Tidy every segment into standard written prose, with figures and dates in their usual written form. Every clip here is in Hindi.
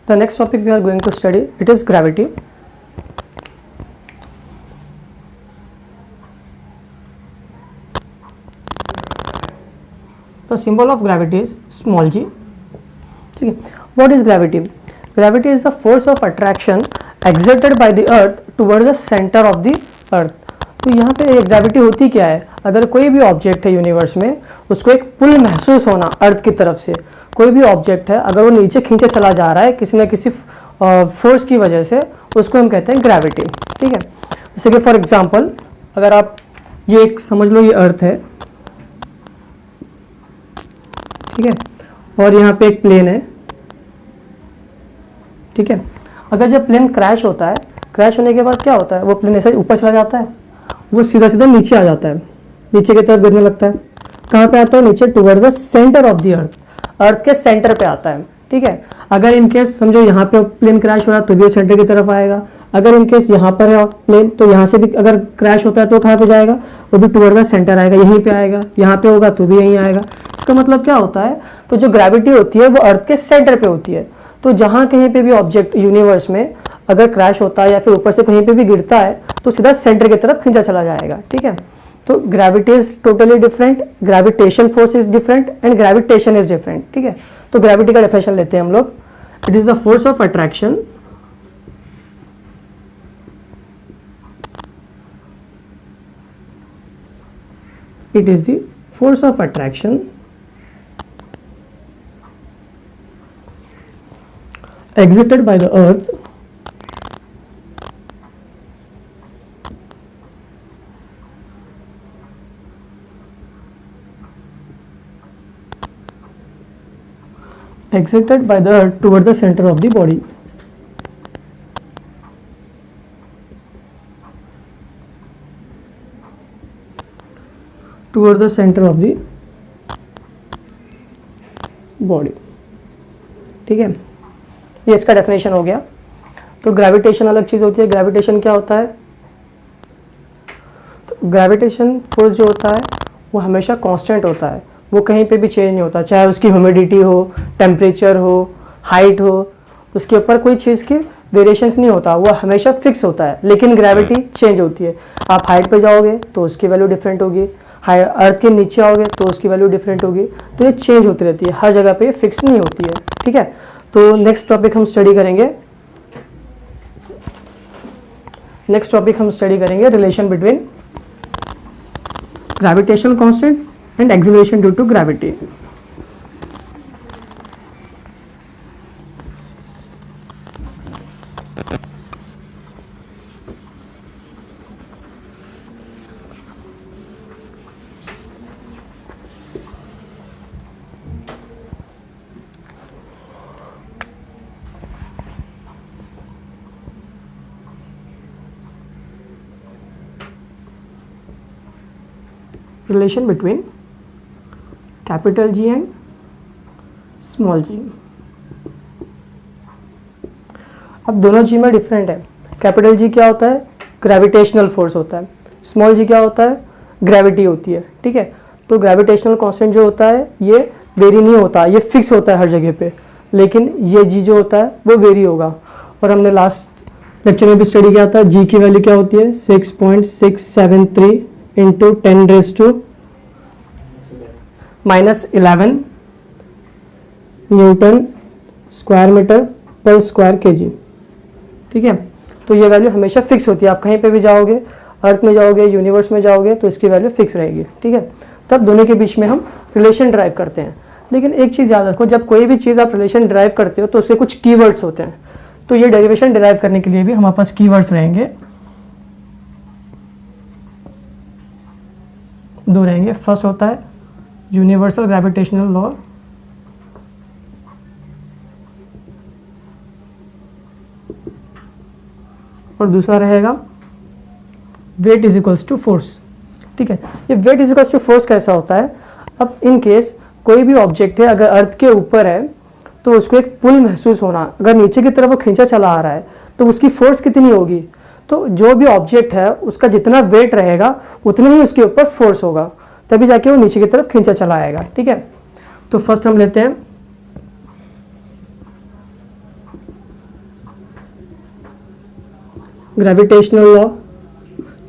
The next topic we are going to study, it is gravity. The symbol of gravity is small g. ठीक है. What is gravity? Gravity is the force of attraction exerted by the earth toward the center of the earth. तो यहाँ पे ग्रेविटी होती क्या है? अगर कोई भी ऑब्जेक्ट है यूनिवर्स में, उसको एक पुल महसूस होना अर्थ की तरफ से. कोई भी ऑब्जेक्ट है अगर वो नीचे खींचे चला जा रहा है किसी न किसी फोर्स की वजह से, उसको हम कहते हैं ग्रेविटी. ठीक है. जैसे कि फॉर एग्जांपल अगर आप ये एक समझ लो, ये अर्थ है, ठीक है, और यहाँ पे एक प्लेन है. ठीक है. अगर जब प्लेन क्रैश होता है, क्रैश होने के बाद क्या होता है, वो प्लेन ऐसे ऊपर चला जाता है, वो सीधा सीधा नीचे आ जाता है, नीचे की तरफ गिरने लगता है. कहाँ पे आता है? नीचे towards the centre of the earth, earth के सेंटर पे आता है. ठीक है. अगर इनकेस समझो यहाँ पे प्लेन क्रैश हो रहा है तो भी सेंटर की तरफ आएगा. अगर इनकेस यहाँ पर है प्लेन तो यहाँ से भी अगर क्रैश होता है तो कहाँ पे जाएगा? वो भी टुवर्ड द सेंटर आएगा, यहीं पे आएगा. यहाँ पे होगा तो भी यहीं आएगा. इसका मतलब क्या होता है? तो जो ग्रेविटी होती है वो अर्थ के सेंटर पे होती है. तो जहाँ कहीं पे भी ऑब्जेक्ट यूनिवर्स में अगर क्रैश होता है या फिर ऊपर से कहीं पे भी गिरता है तो सीधा सेंटर की तरफ खींचा चला जाएगा. ठीक है. तो gravity is totally different, gravitation force is different and gravitation is different. ठीक है. तो ग्रेविटी का डेफिनेशन लेते हैं हम लोग. It is the force of attraction it is the force of attraction exerted by the earth toward the center of the body. Toward the center of the body. ठीक है. ये इसका डेफिनेशन हो गया. तो ग्रेविटेशन अलग चीज होती है. ग्रेविटेशन क्या होता है? तो ग्रेविटेशन फोर्स जो होता है वो हमेशा कांस्टेंट होता है, वो कहीं पे भी चेंज नहीं होता. चाहे उसकी ह्यूमिडिटी हो, टेम्परेचर हो, हाइट हो, उसके ऊपर कोई चीज़ की वेरिएशंस नहीं होता, वो हमेशा फिक्स होता है. लेकिन ग्रेविटी चेंज होती है. आप हाइट पे जाओगे तो उसकी वैल्यू डिफरेंट होगी, अर्थ के नीचे आओगे तो उसकी वैल्यू डिफरेंट होगी. तो ये चेंज होती रहती है, हर जगह पे फिक्स नहीं होती है. ठीक है. तो नेक्स्ट टॉपिक हम स्टडी करेंगे relation between gravitational constant and acceleration due to gravity. Relation between capital G and small g. अब दोनों जी में डिफरेंट है. कैपिटल जी क्या होता है? ग्रेविटेशनल फोर्स होता है. स्मॉल जी क्या होता है? ग्रेविटी होती है. ठीक है. तो ग्रेविटेशनल कांस्टेंट जो होता है ये वेरी नहीं होता, ये फिक्स होता है हर जगह पे. लेकिन ये जी जो होता है वो वेरी होगा. और हमने लास्ट लेक्चर में भी स्टडी किया था, जी की वैल्यू क्या होती है? 6.673 into 10⁻⁻11 Newton square metre per square KG. ठीक है. तो ये वैल्यू हमेशा फिक्स होती है. आप कहीं पे भी जाओगे, अर्थ में जाओगे, यूनिवर्स में जाओगे तो इसकी वैल्यू फिक्स रहेगी. ठीक है. तब दोनों के बीच में हम रिलेशन ड्राइव करते हैं. लेकिन एक चीज़ याद रखो, जब कोई भी चीज़ आप रिलेशन ड्राइव करते हो तो उसके कुछ कीवर्ड्स होते हैं. तो ये डेरिवेशन डिराइव करने के लिए भी हमारे पास कीवर्ड्स रहेंगे, दो रहेंगे. फर्स्ट होता है यूनिवर्सल ग्रेविटेशनल लॉ, और दूसरा रहेगा weight is equals to force. ठीक है. ये weight is equals to force कैसा होता है? अब इन केस कोई भी ऑब्जेक्ट है अगर अर्थ के ऊपर है तो उसको एक पुल महसूस होना, अगर नीचे की तरफ वो खींचा चला आ रहा है तो उसकी फोर्स कितनी होगी? तो जो भी ऑब्जेक्ट है उसका जितना वेट रहेगा उतनी ही उसके ऊपर फोर्स होगा, तभी जाके वो नीचे की तरफ खींचा चला आएगा. ठीक है. तो फर्स्ट हम लेते हैं ग्रेविटेशनल लॉ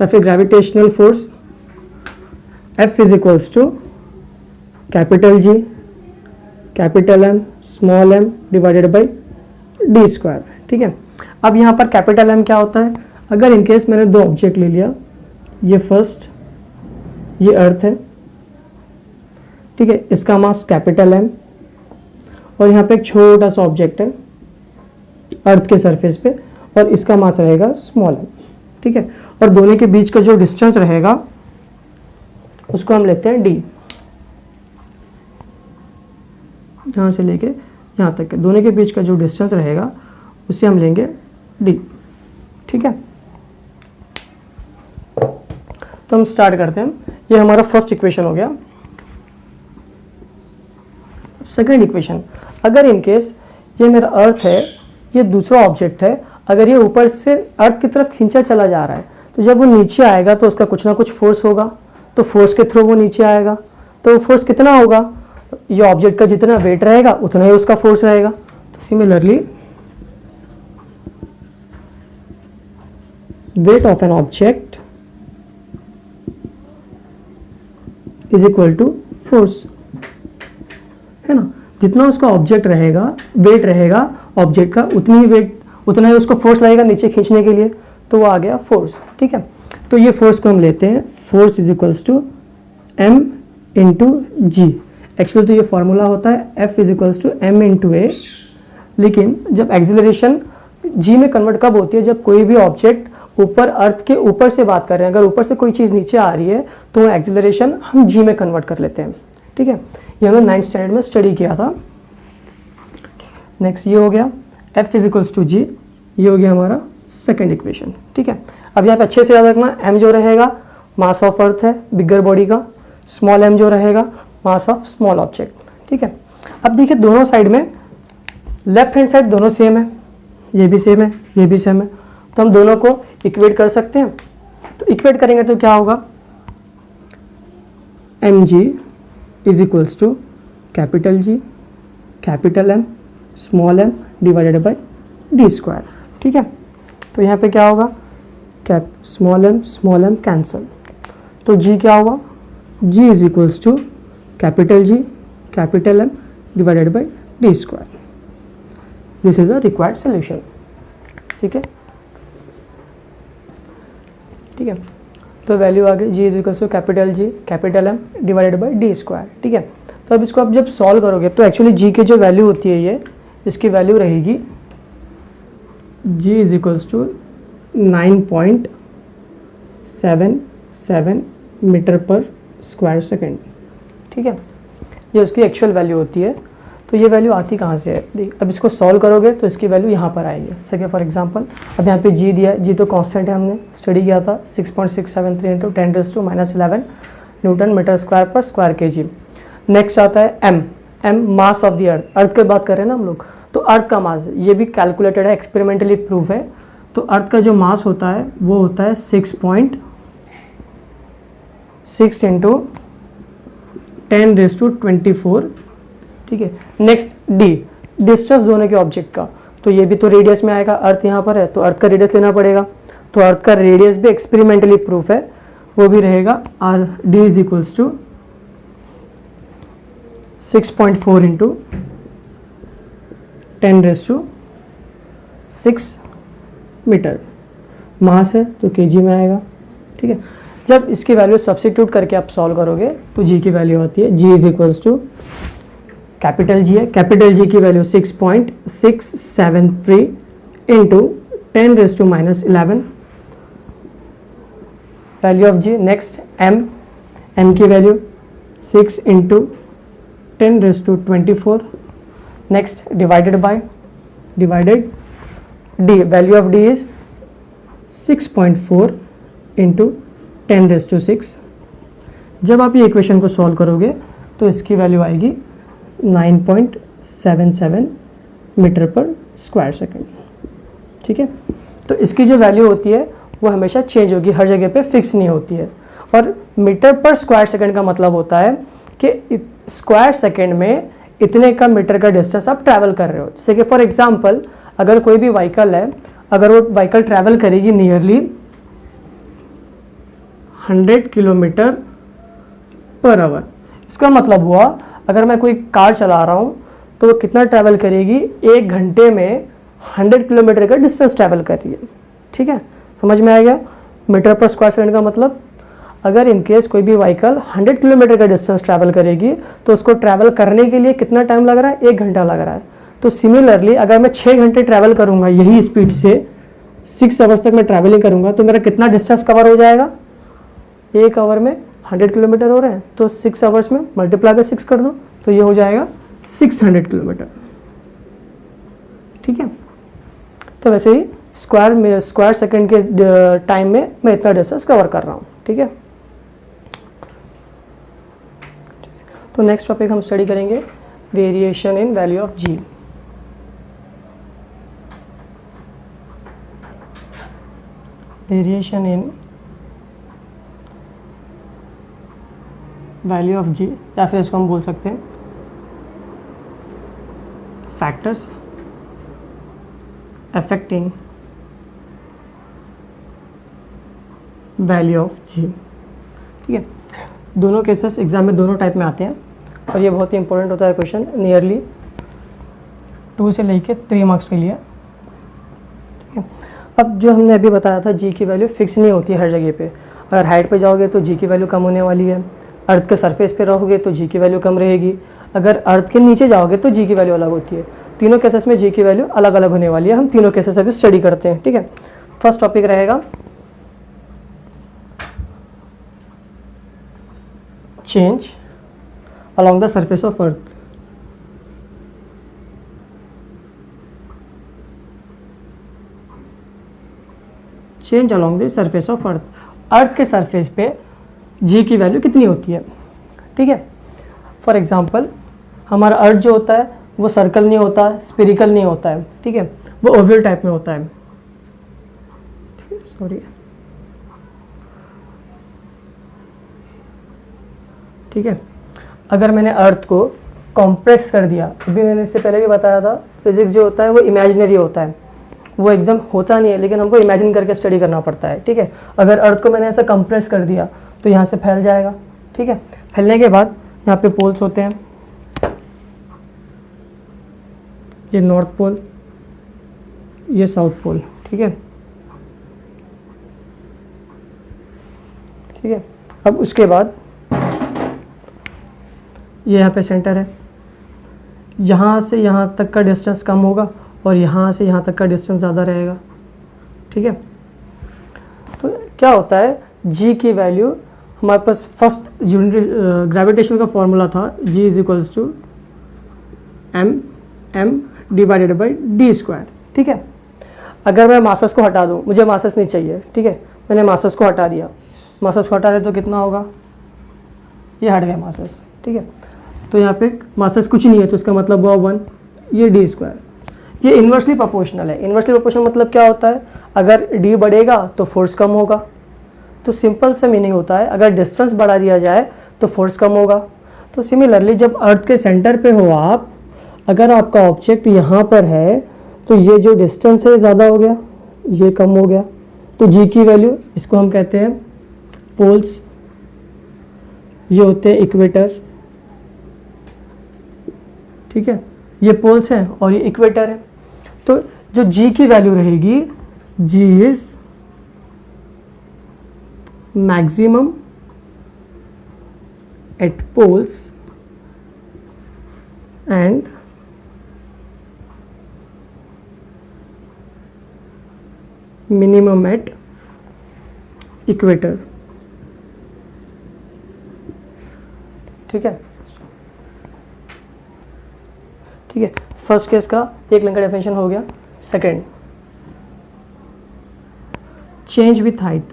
या फिर gravitational force, F is equals to capital G capital M small m divided by d square. ठीक है, अब यहाँ पर कैपिटल M क्या होता है, अगर इनकेस मैंने दो ऑब्जेक्ट ले लिया, ये फर्स्ट ये अर्थ है, ठीक है, इसका मास कैपिटल M और यहाँ पे एक छोटा सा ऑब्जेक्ट है अर्थ के सरफेस पे और इसका मास रहेगा स्मॉल m। ठीक है, और दोनों के बीच का जो डिस्टेंस रहेगा उसको हम लेते हैं d, यहाँ से लेके यहाँ तक के दोनों के बीच का जो डिस्टेंस रहेगा उसे हम लेंगे d। ठीक है, तो हम स्टार्ट करते हैं। ये हमारा फर्स्ट इक्वेशन हो गया। सेकंड इक्वेशन, अगर इनकेस ये मेरा अर्थ है, ये दूसरा ऑब्जेक्ट है, अगर ये ऊपर से अर्थ की तरफ खींचा चला जा रहा है तो जब वो नीचे आएगा तो उसका कुछ ना कुछ फोर्स होगा, तो फोर्स के थ्रू वो नीचे आएगा, तो वो फोर्स कितना होगा, ये ऑब्जेक्ट का जितना वेट रहेगा उतना ही उसका फोर्स रहेगा। तो similarly weight of an object is equal to force, है ना, जितना उसका ऑब्जेक्ट रहेगा, वेट रहेगा ऑब्जेक्ट का, उतनी ही वेट उतना ही उसको फोर्स लगेगा नीचे खींचने के लिए, तो वो आ गया फोर्स। ठीक है, तो ये फोर्स को हम लेते हैं, force is equals to m into g. Actually तो ये फॉर्मूला होता है F is equals to m into a, लेकिन जब एक्सिलरेशन g में कन्वर्ट कब होती है, जब कोई भी ऑब्जेक्ट ऊपर अर्थ के ऊपर से बात कर रहे हैं, अगर ऊपर से कोई चीज़ नीचे आ रही है तो एक्सिलरेशन हम g में कन्वर्ट कर लेते हैं। ठीक है, ये हमने 9th स्टैंडर्ड में स्टडी किया था। नेक्स्ट ये हो गया F इज इक्वल्स टू जी, ये हो गया हमारा सेकेंड इक्वेशन। ठीक है, अब यहाँ पे अच्छे से याद रखना, m जो रहेगा मास ऑफ अर्थ है बिगर बॉडी का, स्मॉल m जो रहेगा मास ऑफ स्मॉल ऑब्जेक्ट। ठीक है, अब देखिए दोनों साइड में, लेफ्ट हैंड साइड दोनों सेम है, ये भी सेम है, ये भी सेम है, तो हम दोनों को इक्वेट कर सकते हैं। तो इक्वेट करेंगे तो क्या होगा, mg is equals to capital G capital M small m divided by d square. ठीक है, तो यहाँ पे क्या होगा, कैप स्मॉल m कैंसल, तो g क्या होगा, g is equals to capital G capital M divided by d square. This is the required solution. ठीक है, ठीक है, तो वैल्यू आ गई g is equals to capital G capital M divided by d square. ठीक है, तो अब इसको आप जब सॉल्व करोगे तो एक्चुअली g की जो वैल्यू होती है, ये इसकी वैल्यू रहेगी g is equals to 9.77 metre per square second. ठीक है, ये उसकी एक्चुअल वैल्यू होती है। तो ये वैल्यू आती कहाँ से है, देख अब इसको सॉल्व करोगे तो इसकी वैल्यू यहाँ पर आएगी। जैसे कि फॉर एग्जांपल अब यहाँ पे g दिया है, g तो कांस्टेंट है, हमने स्टडी किया था 6.673 इंटू 10⁻⁻11 न्यूटन मीटर स्क्वायर पर स्क्वायर kg। नेक्स्ट आता है m mass of the earth, earth की बात कर रहे हैं ना हम लोग, तो अर्थ का मास ये भी कैलकुलेटेड है, एक्सपेरिमेंटली प्रूफ है। तो अर्थ का जो मास होता है वो होता है 6.6 इंटू 10⁻24। ठीक है, नेक्स्ट d डिस्टेंस दोनों के ऑब्जेक्ट का, तो ये भी तो रेडियस में आएगा, अर्थ यहाँ पर है तो अर्थ का रेडियस लेना पड़ेगा, तो अर्थ का रेडियस भी एक्सपेरिमेंटली प्रूफ है, वो भी रहेगा r d is equals to 6.4 into 10⁻6 metre. Mass है तो kg में आएगा। ठीक है, जब इसकी वैल्यू सब्स्टिट्यूट करके आप सॉल्व करोगे तो g की वैल्यू आती है, g is equals to capital G है, कैपिटल G की value 6.673 into 10⁻11 value of G। Next m की value 6 into 10⁻24। Next divided d, value of d is 6.4 into 10⁻6। जब आप ये इक्वेशन को सॉल्व करोगे तो इसकी वैल्यू आएगी 9.77 मीटर पर स्क्वायर सेकेंड। ठीक है, तो इसकी जो वैल्यू होती है वो हमेशा चेंज होगी, हर जगह पे फिक्स नहीं होती है। और मीटर पर स्क्वायर सेकेंड का मतलब होता है कि स्क्वायर सेकेंड में इतने का मीटर का डिस्टेंस आप ट्रैवल कर रहे हो। जैसे कि फॉर एग्जांपल अगर कोई भी व्हीकल है, अगर वो व्हीकल ट्रैवल करेगी नियरली 100 किलोमीटर पर आवर, इसका मतलब हुआ अगर मैं कोई कार चला रहा हूँ तो वो कितना ट्रैवल करेगी, 1 घंटे में 100 किलोमीटर का डिस्टेंस ट्रैवल कर रही है। ठीक है, समझ में आ गया। मीटर पर स्क्वायर सेकंड का मतलब, अगर इन केस कोई भी व्हीकल 100 किलोमीटर का डिस्टेंस ट्रैवल करेगी तो उसको ट्रैवल करने के लिए कितना टाइम लग रहा है, 1 घंटा लग रहा है। तो सिमिलरली अगर मैं 6 घंटे ट्रैवल करूंगा यही स्पीड से, 6 आवर्स तक मैं ट्रैवलिंग करूंगा, तो मेरा कितना डिस्टेंस कवर हो जाएगा, 1 आवर में 100 किलोमीटर हो रहे हैं, तो 6 आवर्स में मल्टीप्लाई बाय 6 कर दो, तो ये हो जाएगा 600 किलोमीटर। ठीक है, तो वैसे ही स्क्वायर सेकंड के टाइम में मैं इतना डिस्टेंस कवर कर रहा हूँ। ठीक है, तो नेक्स्ट टॉपिक हम स्टडी करेंगे variation in value of g. Variation in value of g, या फिर इसको हम बोल सकते हैं factors affecting value of g. ठीक है, दोनों केसेस एग्जाम में दोनों टाइप में आते हैं और ये बहुत ही इंपॉर्टेंट होता है क्वेश्चन, नियरली 2 से लेके 3 मार्क्स के लिए। ठीक है, अब जो हमने अभी बताया था जी की वैल्यू फिक्स नहीं होती हर जगह पे। अगर हाइट पे जाओगे तो जी की वैल्यू कम होने वाली है, अर्थ के सरफेस पे रहोगे तो जी की वैल्यू कम रहेगी, अगर अर्थ के नीचे जाओगे तो जी की वैल्यू अलग होती है। तीनों केसेस में जी की वैल्यू अलग अलग होने वाली है। हम तीनों केसेस अभी स्टडी करते हैं। ठीक है, फर्स्ट टॉपिक रहेगा change along the surface of earth। Change along the surface of earth, अर्थ के सरफेस पे जी की वैल्यू कितनी होती है। ठीक है, फॉर एग्जांपल हमारा अर्थ जो होता है वो सर्कल नहीं होता है, स्फेरिकल नहीं होता है। ठीक है, वो ओवल टाइप में होता है। सॉरी, ठीक है, अगर मैंने अर्थ को कॉम्प्रेस कर दिया, अभी मैंने इससे पहले भी बताया था फिजिक्स जो होता है वो इमेजिनरी होता है, वो एकदम होता नहीं है, लेकिन हमको इमेजिन करके स्टडी करना पड़ता है। ठीक है, अगर अर्थ को मैंने ऐसा कंप्रेस कर दिया तो यहाँ से फैल जाएगा। ठीक है, फैलने के बाद यहाँ पे पोल्स होते हैं, ये नॉर्थ पोल, ये साउथ पोल। ठीक है, ठीक है, अब उसके बाद ये यहाँ पे सेंटर है, यहाँ से यहाँ तक का डिस्टेंस कम होगा और यहाँ से यहाँ तक का डिस्टेंस ज़्यादा रहेगा। ठीक है, तो क्या होता है जी की वैल्यू, हमारे पास फर्स्ट यूनिट ग्रेविटेशन का फॉर्मूला था G is equals to m divided by d square. ठीक है, अगर मैं मासेस को हटा दूँ, मुझे मासेस नहीं चाहिए। ठीक है, मैंने मासेस को हटा दिया, मासेस को हटा दे तो कितना होगा, ये हट गया मासेस। ठीक है, तो यहाँ पे मासेस कुछ नहीं है तो इसका मतलब हुआ 1, ये डी स्क्वायर। ये इन्वर्सली प्रोपोर्शनल है। इन्वर्सली प्रोपोर्शनल मतलब क्या होता है, अगर डी बढ़ेगा तो फोर्स कम होगा। तो सिंपल सा मीनिंग होता है, अगर डिस्टेंस बढ़ा दिया जाए तो फोर्स कम होगा। तो सिमिलरली जब अर्थ के सेंटर पे हो आप, अगर आपका ऑब्जेक्ट यहाँ पर है तो ये जो डिस्टेंस है ज़्यादा हो गया, ये कम हो गया, तो जी की वैल्यू, इसको हम कहते हैं पोल्स, ये होते हैं इक्वेटर। ठीक है, ये पोल्स हैं और ये इक्वेटर है। तो जो जी की वैल्यू रहेगी, G is maximum at poles and minimum at equator. ठीक है, ठीक है, फर्स्ट केस का एक लाइन का डेफिनेशन हो गया। Second, change with height.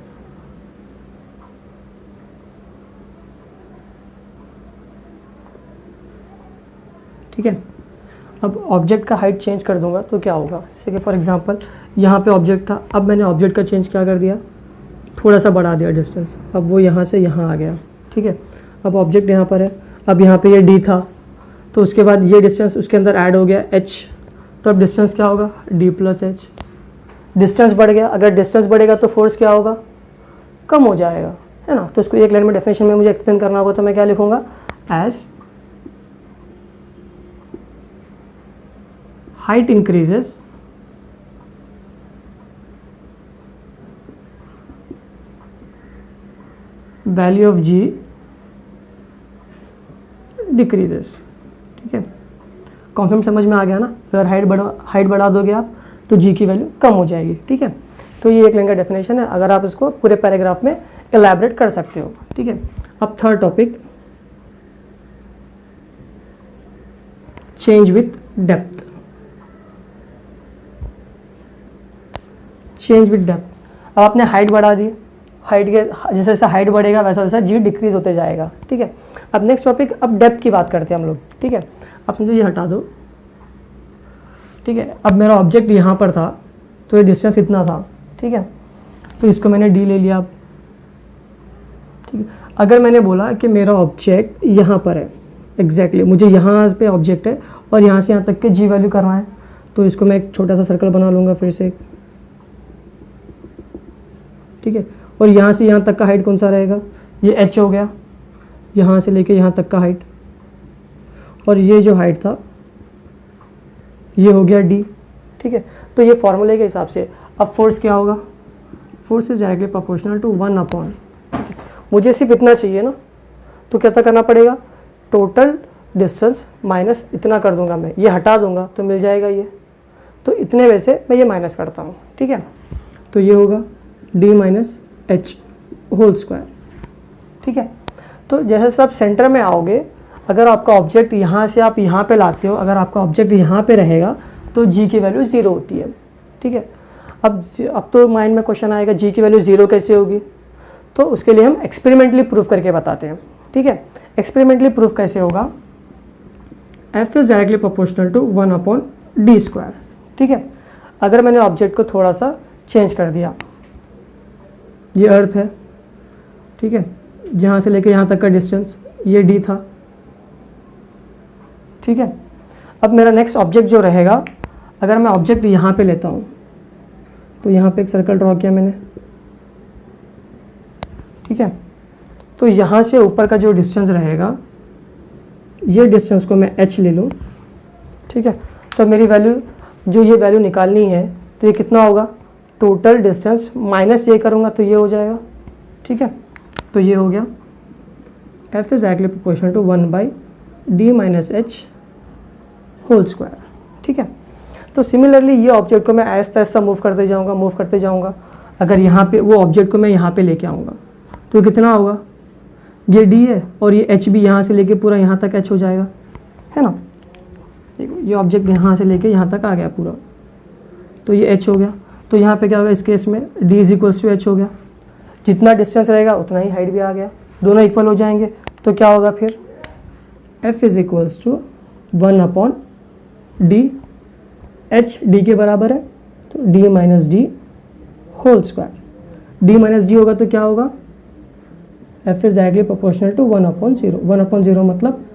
ठीक है, अब ऑब्जेक्ट का हाइट चेंज कर दूंगा तो क्या होगा, जैसे कि फॉर एग्जांपल यहाँ पे ऑब्जेक्ट था, अब मैंने ऑब्जेक्ट का चेंज क्या कर दिया, थोड़ा सा बढ़ा दिया डिस्टेंस, अब वो यहाँ से यहाँ आ गया। ठीक है, अब ऑब्जेक्ट यहाँ पर है, अब यहाँ पे ये डी था तो उसके बाद ये डिस्टेंस उसके अंदर ऐड हो गया h, तो अब डिस्टेंस क्या होगा d प्लस एच। डिस्टेंस बढ़ गया, अगर डिस्टेंस बढ़ेगा तो फोर्स क्या होगा, कम हो जाएगा, है ना। तो इसको एक लाइन में डेफिनेशन में मुझे एक्सप्लेन करना होगा तो मैं क्या लिखूंगा, as height increases value of G decreases. ठीक है, कॉन्सेप्ट समझ में आ गया ना। अगर हाइट बढ़ा दोगे आप तो जी की वैल्यू कम हो जाएगी। ठीक है, तो ये एक लाइन का डेफिनेशन है, अगर आप इसको पूरे पैराग्राफ में एलैबोरेट कर सकते हो। ठीक है, अब third topic, change with depth. Change with depth, अब आपने हाइट बढ़ा दी, हाइट के जैसे जैसे हाइट बढ़ेगा वैसा वैसा जी डिक्रीज होते जाएगा। ठीक है, अब नेक्स्ट टॉपिक, अब डेप्थ की बात करते हैं हम लोग। ठीक है, अब समझो ये हटा दो। ठीक है, अब मेरा ऑब्जेक्ट यहाँ पर था तो ये डिस्टेंस इतना था। ठीक है, तो इसको मैंने डी ले लिया। ठीक है, अगर मैंने बोला कि मेरा ऑब्जेक्ट यहाँ पर है, एग्जैक्टली मुझे यहाँ पे ऑब्जेक्ट है और यहाँ से यहाँ तक के जी वैल्यू करना है, तो इसको मैं एक छोटा सा सर्कल बना लूँगा फिर से। ठीक है, और यहाँ से यहाँ तक का हाइट कौन सा रहेगा, ये एच हो गया, यहाँ से लेके यहाँ तक का हाइट, और ये जो हाइट था ये हो गया डी। ठीक है, तो ये फॉर्मूले के हिसाब से अब फोर्स क्या होगा, force is directly proportional to 1 upon, मुझे सिर्फ इतना चाहिए ना, तो क्या करना पड़ेगा, टोटल डिस्टेंस माइनस इतना कर दूंगा, मैं ये हटा दूंगा तो मिल जाएगा ये, तो इतने में से मैं ये माइनस करता हूँ। ठीक है, तो ये होगा d minus h whole square. ठीक है, तो जैसे आप सेंटर में आओगे, अगर आपका ऑब्जेक्ट यहाँ से आप यहाँ पे लाते हो, अगर आपका ऑब्जेक्ट यहाँ पे रहेगा तो जी की वैल्यू 0 होती है। ठीक है, अब तो माइंड में क्वेश्चन आएगा जी की वैल्यू 0 कैसे होगी, तो उसके लिए हम एक्सपेरिमेंटली प्रूफ करके बताते हैं। ठीक है, एक्सपेरिमेंटली प्रूफ कैसे होगा, F is directly proportional to 1 upon d square. ठीक है, अगर मैंने ऑब्जेक्ट को थोड़ा सा चेंज कर दिया, ये अर्थ है। ठीक है, यहाँ से लेके यहाँ तक का डिस्टेंस ये डी था। ठीक है, अब मेरा नेक्स्ट ऑब्जेक्ट जो रहेगा, अगर मैं ऑब्जेक्ट यहाँ पे लेता हूँ तो यहाँ पे एक सर्कल ड्रॉ किया मैंने। ठीक है, तो यहाँ से ऊपर का जो डिस्टेंस रहेगा, ये डिस्टेंस को मैं h ले लूँ। ठीक है, तो मेरी वैल्यू जो ये वैल्यू निकालनी है तो ये कितना होगा, टोटल डिस्टेंस माइनस ये करूँगा तो ये हो जाएगा। ठीक है, तो ये हो गया f is directly proportional to 1 by d minus h whole square. ठीक है, तो सिमिलरली ये ऑब्जेक्ट को मैं ऐसा ऐसा मूव करते जाऊँगा। अगर यहाँ पे वो ऑब्जेक्ट को मैं यहाँ पे लेके आऊँगा तो कितना होगा, ये डी है और ये एच भी यहाँ से लेके पूरा यहाँ तक एच हो जाएगा, है ना। देखो ये ऑब्जेक्ट यहाँ से लेके यहाँ तक आ गया पूरा, तो ये एच हो गया। तो यहाँ पे क्या होगा, इस केस में d is equals to h हो गया, जितना डिस्टेंस रहेगा उतना ही हाइट भी आ गया, दोनों इक्वल हो जाएंगे। तो क्या होगा फिर, F is equals to 1 upon d, h d के बराबर है तो d minus d whole square. D minus d होगा तो क्या होगा, F is directly proportional to 1 upon 0। 1 upon 0 मतलब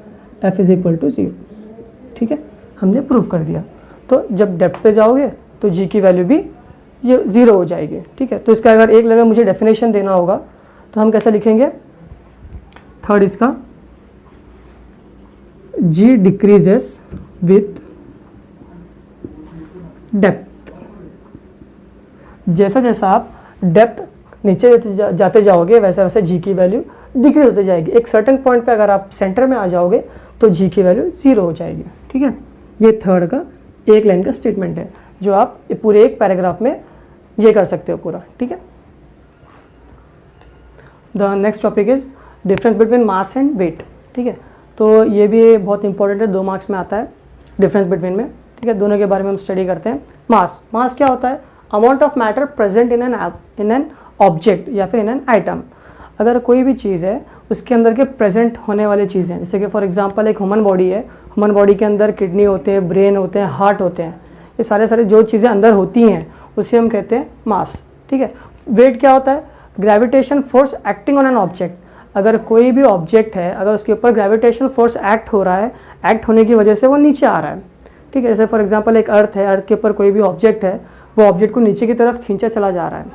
एफ इज इक्वल टू 0। ठीक है, हमने प्रूव कर दिया। तो जब डेप्थ पे जाओगे तो जी की वैल्यू भी ये 0 हो जाएगी। ठीक है, तो इसका अगर एक लाइन में मुझे डेफिनेशन देना होगा तो हम कैसे लिखेंगे, थर्ड इसका, जी डिक्रीजेस विथ डेप्थ। जैसा जैसा आप डेप्थ नीचे जाते जाओगे वैसे वैसे जी की वैल्यू डिक्रीज होते जाएगी। एक सर्टेन पॉइंट पे अगर आप सेंटर में आ जाओगे तो जी की वैल्यू 0 हो जाएगी। ठीक है, ये थर्ड का एक लाइन का स्टेटमेंट है जो आप पूरे एक पैराग्राफ में ये कर सकते हो पूरा। ठीक है, the next topic is difference between mass and weight. ठीक है, तो ये भी बहुत इंपॉर्टेंट है, 2 मार्क्स में आता है डिफरेंस बिटवीन में। ठीक है, दोनों के बारे में हम स्टडी करते हैं। मास क्या होता है, amount of matter present in an object या फिर इन एन आइटम। अगर कोई भी चीज़ है उसके अंदर के प्रेजेंट होने वाली चीज़ें, जैसे कि फॉर एग्जांपल एक ह्यूमन बॉडी है, ह्यूमन बॉडी के अंदर किडनी होते हैं, ब्रेन होते हैं, हार्ट होते हैं, ये सारे जो चीज़ें अंदर होती हैं उसे हम कहते हैं मास। ठीक है, वेट क्या होता है, gravitation force acting on an object. अगर कोई भी ऑब्जेक्ट है, अगर उसके ऊपर ग्रेविटेशनल फोर्स एक्ट हो रहा है, एक्ट होने की वजह से वो नीचे आ रहा है। ठीक है, जैसे फॉर एग्जांपल एक अर्थ है, अर्थ के ऊपर कोई भी ऑब्जेक्ट है वो ऑब्जेक्ट को नीचे की तरफ खींचा चला जा रहा है,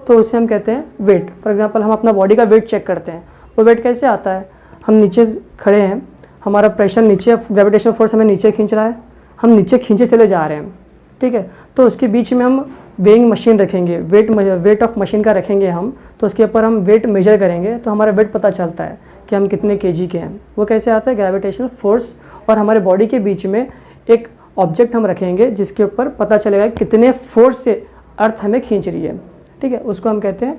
तो उसे हम कहते हैं वेट। फॉर एग्जांपल हम अपना बॉडी का वेट चेक करते हैं, वो वेट कैसे आता है, हम नीचे खड़े हैं, हमारा प्रेशर नीचे, ग्रेविटेशनल फोर्स हमें नीचे खींच रहा है, हम नीचे खींचे चले जा रहे हैं, ठीक है। तो उसके बीच में हम वेइंग मशीन रखेंगे, वेट ऑफ मशीन का रखेंगे हम, तो उसके ऊपर हम वेट मेजर करेंगे, तो हमारा वेट पता चलता है कि हम कितने केजी के हैं। वो कैसे आता है, ग्रेविटेशनल फोर्स और हमारे बॉडी के बीच में एक ऑब्जेक्ट हम रखेंगे जिसके ऊपर पता चलेगा कितने फोर्स से अर्थ हमें खींच रही है, ठीक है। उसको हम कहते हैं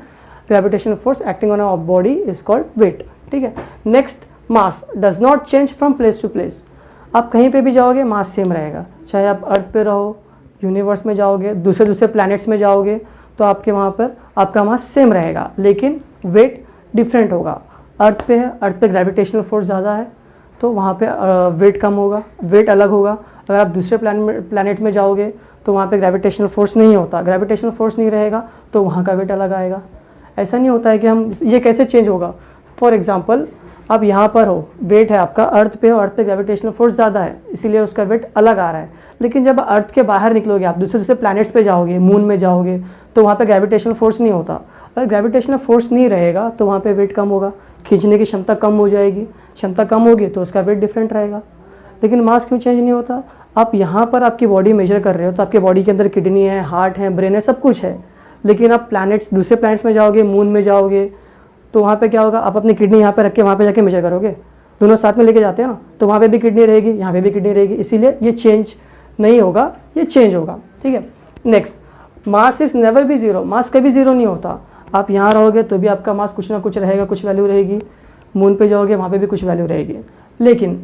gravitational force acting on our body is called weight, ठीक है। Next, mass does not change from place to place. आप कहीं पे भी जाओगे मास सेम रहेगा, चाहे आप अर्थ पे रहो, यूनिवर्स में जाओगे, दूसरे प्लैनेट्स में जाओगे, तो आपके वहाँ पर आपका मास सेम रहेगा, लेकिन वेट डिफरेंट होगा। अर्थ पे है, अर्थ पे ग्रेविटेशनल फोर्स ज़्यादा है, तो वहाँ पे वेट कम होगा, वेट अलग होगा। अगर आप दूसरे प्लैनेट में जाओगे तो वहाँ पे ग्रेविटेशनल फोर्स नहीं होता, ग्रेविटेशनल फोर्स नहीं रहेगा तो वहाँ का वेट अलग आएगा। ऐसा नहीं होता है कि हम ये कैसे चेंज होगा। फॉर एग्जांपल, आप यहाँ पर हो, वेट है आपका अर्थ पे, और अर्थ पे ग्रेविटेशनल फोर्स ज़्यादा है, इसीलिए उसका वेट अलग आ रहा है। लेकिन जब अर्थ के बाहर निकलोगे, आप दूसरे प्लैनेट्स पे जाओगे, मून में जाओगे, तो वहाँ पे ग्रेविटेशनल फोर्स नहीं होता। अगर ग्रेविटेशनल फोर्स नहीं रहेगा तो वहाँ पे वेट कम होगा, खींचने की क्षमता कम हो जाएगी, क्षमता कम होगी तो उसका वेट डिफरेंट रहेगा। लेकिन मास क्यों चेंज नहीं होता, आप यहाँ पर आपकी बॉडी मेजर कर रहे हो, तो आपकी बॉडी के अंदर किडनी है, हार्ट है, ब्रेन है, सब कुछ है। लेकिन आप दूसरे प्लैनेट्स में जाओगे, मून में जाओगे, तो वहाँ पे क्या होगा, आप अपनी किडनी यहाँ पे रख के वहाँ पे जाके मेजर करोगे, दोनों साथ में लेके जाते हैं ना, तो वहाँ पे भी किडनी रहेगी, यहाँ पे भी किडनी रहेगी, इसीलिए ये चेंज नहीं होगा, ये चेंज होगा, ठीक है। Next, mass is never be zero. Mass कभी जीरो नहीं होता। आप यहाँ रहोगे तो भी आपका मास कुछ ना कुछ रहेगा, कुछ वैल्यू रहेगी, मून पे जाओगे वहाँ पे भी कुछ वैल्यू रहेगी। लेकिन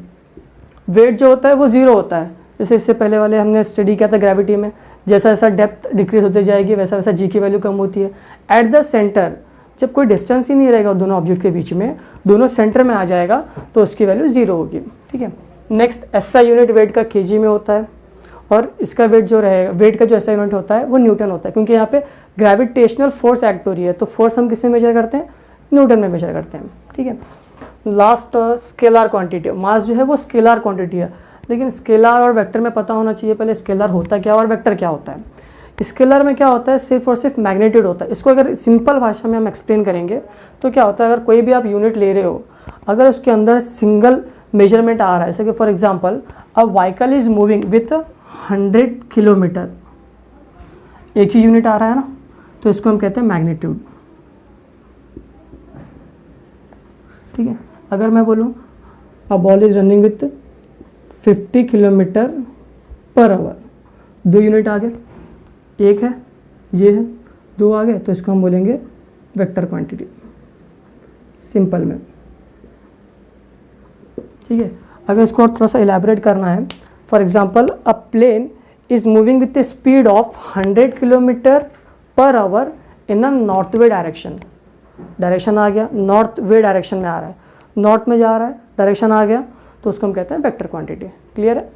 वेट जो होता है वो जीरो होता है। जैसे इससे पहले वाले हमने स्टडी किया था ग्रेविटी में, जैसा जैसा डेप्थ डिक्रीज होती जाएगी वैसा वैसा जी की वैल्यू कम होती है। एट द सेंटर, जब कोई डिस्टेंस ही नहीं रहेगा दोनों ऑब्जेक्ट के बीच में, दोनों सेंटर में आ जाएगा, तो उसकी वैल्यू जीरो होगी, ठीक है। नेक्स्ट, एसआई यूनिट वेट का केजी में होता है, और इसका वेट जो रहेगा, वेट का जो एसआई यूनिट होता है वो न्यूटन होता है, क्योंकि यहाँ पे ग्रेविटेशनल फोर्स एक्ट हो रही है, तो फोर्स हम किस में मेजर करते हैं, न्यूटन में मेजर करते हैं, ठीक है। Last, scalar quantity. मास जो है वो स्केलर क्वांटिटी है, लेकिन स्केलर और वेक्टर में पता होना चाहिए पहले स्केलर होता क्या और वेक्टर क्या होता है। स्केलर में क्या होता है, सिर्फ और सिर्फ मैग्नीट्यूड होता है। इसको अगर सिंपल भाषा में हम एक्सप्लेन करेंगे तो क्या होता है, अगर कोई भी आप यूनिट ले रहे हो, अगर उसके अंदर सिंगल मेजरमेंट आ रहा है, जैसे कि for example a vehicle is moving with 100 kilometre, एक ही यूनिट आ रहा है ना, तो इसको हम कहते हैं मैग्नीट्यूड, ठीक है। अगर मैं बोलूँ a ball is running with 50 kilometre per our, दो यूनिट आ गए, एक है ये है, दो आ गए, तो इसको हम बोलेंगे वेक्टर क्वांटिटी, सिंपल में, ठीक है। अगर इसको और थोड़ा सा इलेबोरेट करना है, for example a plane is moving with the speed of 100 kilometre per hour in a north way direction. Direction आ गया, नॉर्थ वे डायरेक्शन में आ रहा है, नॉर्थ में जा रहा है, डायरेक्शन आ गया, तो उसको हम कहते हैं वेक्टर क्वांटिटी। क्लियर है।